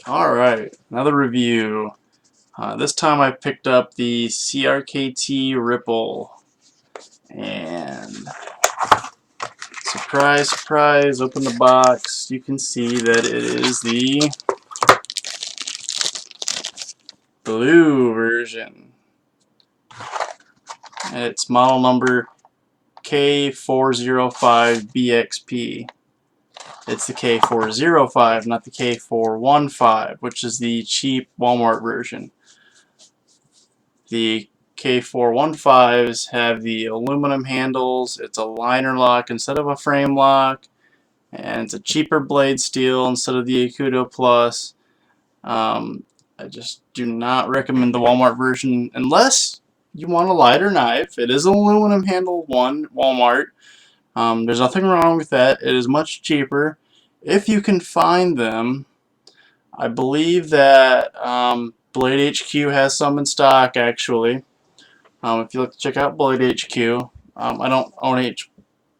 Alright, another review. This time I picked up the CRKT Ripple. And surprise, surprise, open the box. You can see that it is the blue version. And it's model number K405BXP. It's the K405, not the K415, which is the cheap Walmart version. The K415s have the aluminum handles. It's a liner lock instead of a frame lock, and it's a cheaper blade steel instead of the Akuto Plus. I just do not recommend the Walmart version unless you want a lighter knife. It is an aluminum handle one, Walmart. There's nothing wrong with that. It is much cheaper if you can find them. I believe that Blade HQ has some in stock actually. If you look to check out Blade HQ, I don't own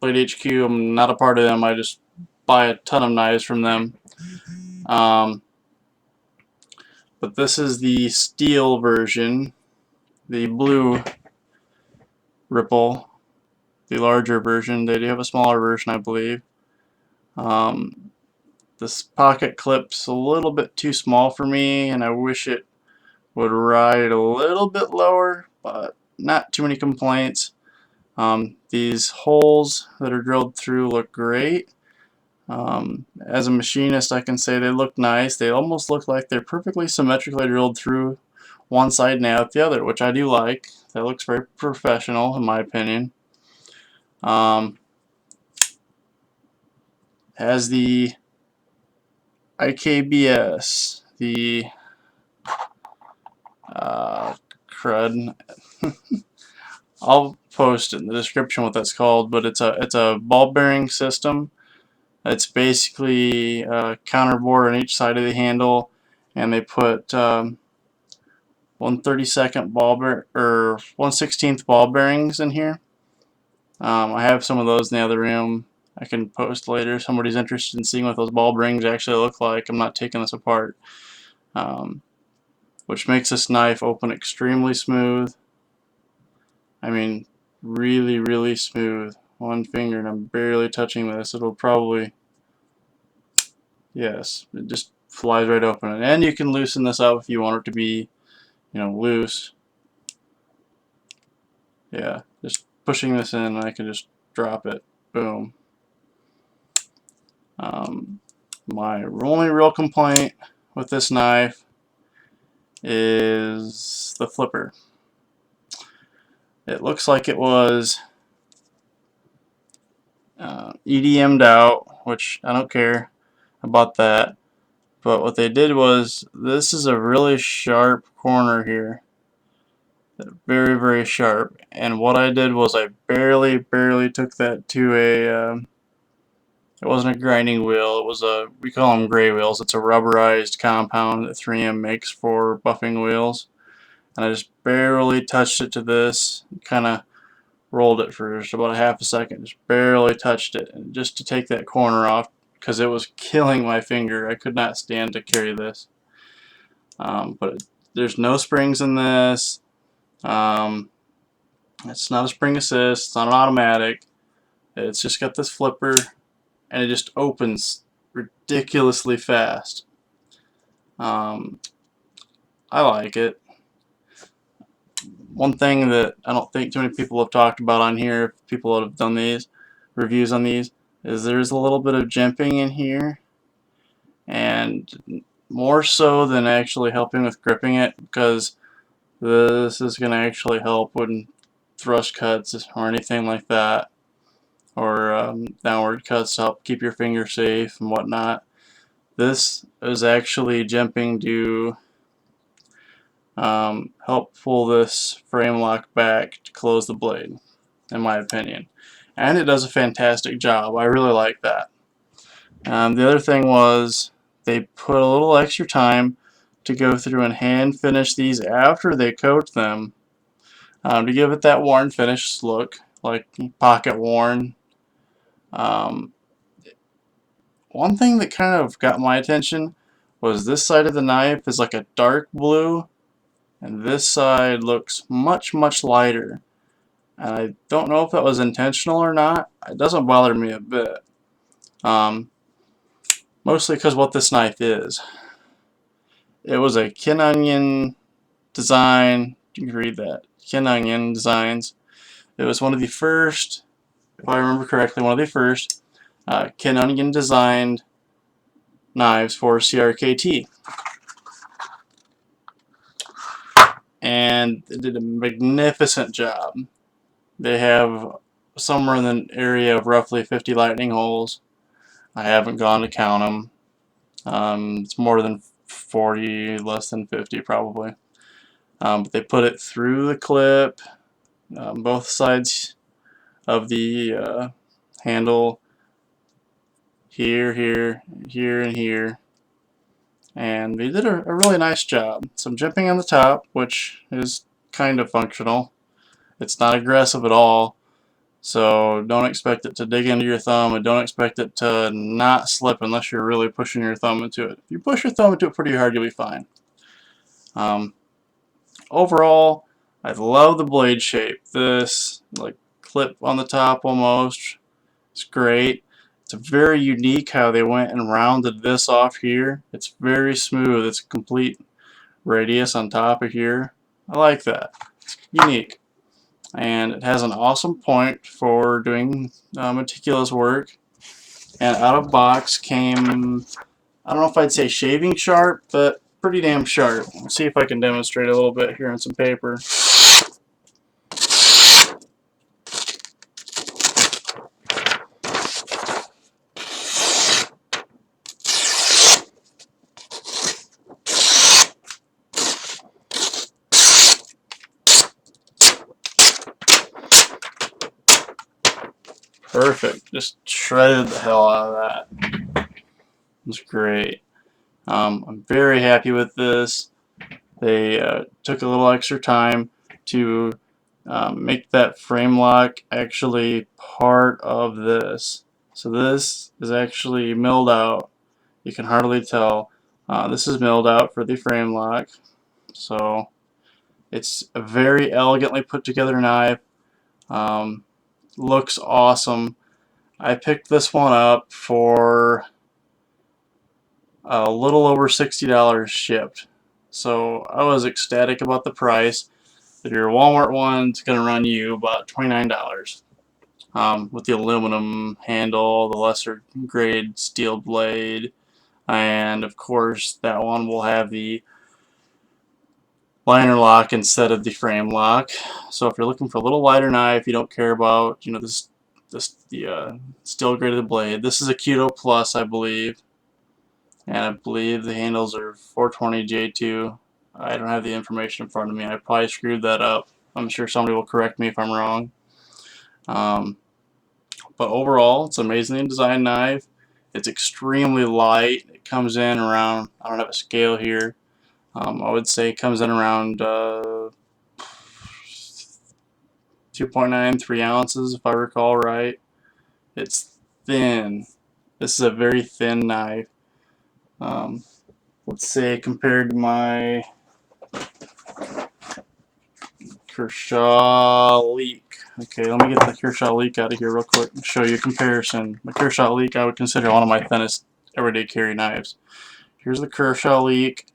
Blade HQ. I'm not a part of them. I just buy a ton of knives from them. But this is the steel version, the blue Ripple, the larger version. They do have a smaller version, I believe. This pocket clip's a little bit too small for me, and I wish it would ride a little bit lower, but not too many complaints. These holes that are drilled through look great. As a machinist, I can say they look nice. They almost look like they're perfectly symmetrically drilled through one side and out the other, which I do like. That looks very professional in my opinion. Has the IKBS, the crud. I'll post in the description what that's called, but it's a ball bearing system. It's basically a counterbore on each side of the handle, and they put 1/32 ball bear or 1/16 ball bearings in here. I have some of those in the other room. I can post later if somebody's interested in seeing what those ball bearings actually look like. I'm not taking this apart, which makes this knife open extremely smooth. I mean, really, really smooth. One finger and I'm barely touching this. It'll probably, yes, it just flies right open. And you can loosen this up if you want it to be, loose. Yeah, just pushing this in and I can just drop it. Boom. My only real complaint with this knife is the flipper. It looks like it was EDM'd out, which I don't care about that. But what they did was, this is a really sharp corner here. Very, very sharp. And what I did was I barely took that to a, it wasn't a grinding wheel, it was we call them gray wheels. It's a rubberized compound that 3M makes for buffing wheels. And I just barely touched it to this, kind of rolled it for just about a half a second, just barely touched it, and just to take that corner off, because it was killing my finger. I could not stand to carry this. But there's no springs in this. It's not a spring assist, it's not an automatic. It's just got this flipper, and it just opens ridiculously fast. I like it. One thing that I don't think too many people have talked about on here, people that have done these reviews on these, is there's a little bit of jimping in here, and more so than actually helping with gripping it, because this is going to actually help when thrust cuts or anything like that, or downward cuts to help keep your finger safe and whatnot. This is actually jimping to help pull this frame lock back to close the blade, in my opinion. And it does a fantastic job. I really like that. The other thing was they put a little extra time to go through and hand finish these after they coat them, to give it that worn finish look, like pocket worn. One thing that kind of got my attention was this side of the knife is like a dark blue, and this side looks much, much lighter. And I don't know if that was intentional or not. It doesn't bother me a bit. Mostly because what this knife is. It was a Kin Onion design. You can read that. Kin Onion Designs. It was one of the first, if I remember correctly, one of the first Kin Onion designed knives for CRKT. And it did a magnificent job. They have somewhere in the area of roughly 50 lightning holes. I haven't gone to count them. It's more than 40, less than 50 probably. But they put it through the clip, both sides of the handle, here, here, here, and here. And they did a really nice job. Some jimping on the top, which is kind of functional. It's not aggressive at all, so don't expect it to dig into your thumb, and don't expect it to not slip unless you're really pushing your thumb into it. If you push your thumb into it pretty hard, you'll be fine. Overall, I love the blade shape. This like clip on the top almost. It's great. It's very unique how they went and rounded this off here. It's very smooth. It's a complete radius on top of here. I like that. It's unique. And it has an awesome point for doing meticulous work. And out of box came, I don't know if I'd say shaving sharp, but pretty damn sharp. Let's see if I can demonstrate a little bit here on some paper. Perfect. Just shredded the hell out of that. It's great. I'm very happy with this. They took a little extra time to make that frame lock actually part of this. So this is actually milled out. You can hardly tell. This is milled out for the frame lock. So it's a very elegantly put together knife. Looks awesome. I picked this one up for a little over $60 shipped. So I was ecstatic about the price. If your Walmart one's going to run you about $29 with the aluminum handle, the lesser grade steel blade, and of course that one will have the liner lock instead of the frame lock. So if you're looking for a little lighter knife, you don't care about the steel graded blade. This is a Kudo Plus, I believe, and I believe the handles are 420 J2. I don't have the information in front of me. I probably screwed that up. I'm sure somebody will correct me if I'm wrong. But overall, it's an amazingly designed knife. It's extremely light. It comes in around, I don't have a scale here. I would say it comes in around 2.9, 3 ounces if I recall right. It's thin. This is a very thin knife. Let's say compared to my Kershaw Leek. Okay, let me get the Kershaw Leek out of here real quick and show you a comparison. The Kershaw Leek I would consider one of my thinnest everyday carry knives. Here's the Kershaw Leek,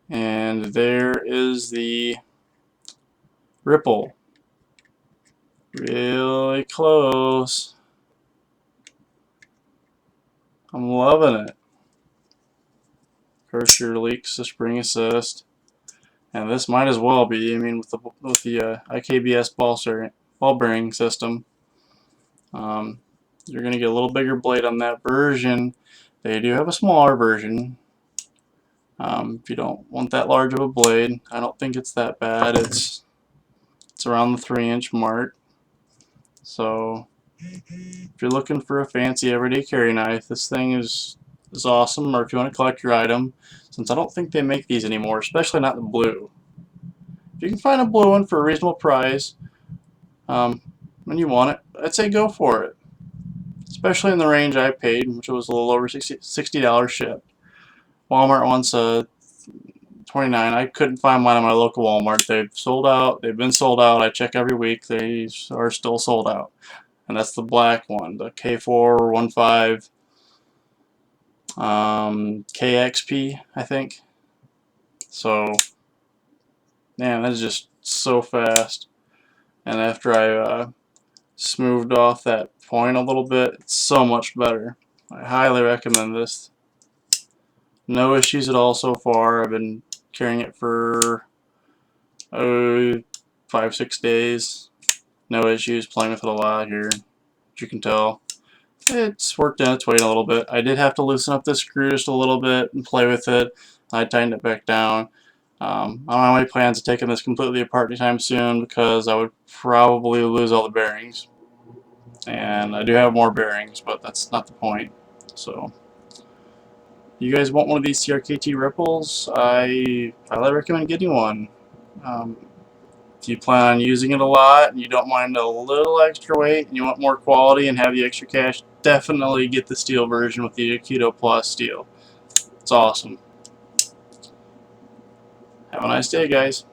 and there is the Ripple. Really close. I'm loving it. Of course, your Leek's the spring assist, and this might as well be. I mean, with the IKBS ball bearing system, you're going to get a little bigger blade on that version. They do have a smaller version. If you don't want that large of a blade, I don't think it's that bad. It's around the 3-inch mark. So if you're looking for a fancy everyday carry knife, this thing is awesome. Or if you want to collect your item, since I don't think they make these anymore, especially not the blue. If you can find a blue one for a reasonable price, when you want it, I'd say go for it. Especially in the range I paid, which was a little over $60 shipped. Walmart wants a 29. I couldn't find mine at my local Walmart. They've sold out. They've been sold out. I check every week. They are still sold out. And that's the black one, the K415 KXP, I think. So, man, that's just so fast. And after I smoothed off that point a little bit, it's so much better. I highly recommend this. No issues at all so far. I've been carrying it for 5-6 days. No issues, playing with it a lot here. As you can tell, it's worked in its weight a little bit. I did have to loosen up this screw just a little bit and play with it. I tightened it back down. I don't have any plans of taking this completely apart anytime soon because I would probably lose all the bearings. And I do have more bearings, but that's not the point. So, you guys want one of these CRKT Ripples? I highly recommend getting one. If you plan on using it a lot and you don't mind a little extra weight and you want more quality and have the extra cash, definitely get the steel version with the Aikido Plus steel. It's awesome. Have a nice day, guys.